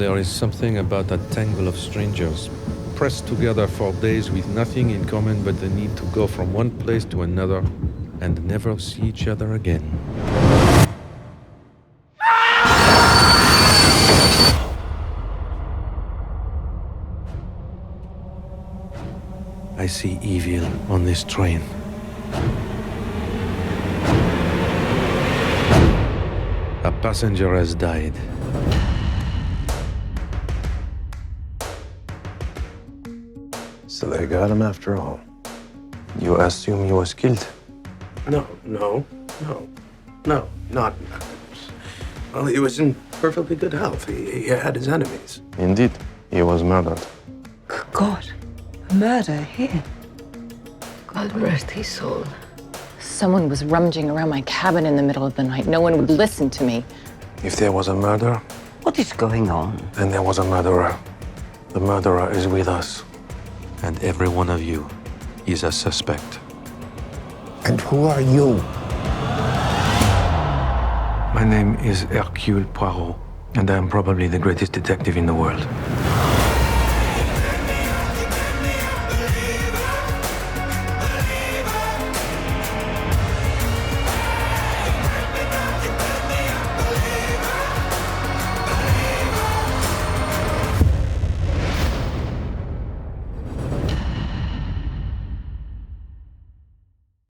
There is something about that tangle of strangers, pressed together for days with nothing in common but the need to go from one place to another and never see each other again. I see evil on this train. A passenger has died. So they got him after all. You assume he was killed? No, not. Well, he was in perfectly good health. He had his enemies. Indeed, he was murdered. Good God, murder here. God rest his soul. Someone was rummaging around my cabin in the middle of the night. No one would listen to me. If there was a murder, What is going on? then there was a murderer. The murderer is with us. And every one of you is a suspect. And who are you? My name is Hercule Poirot, and I am probably the greatest detective in the world.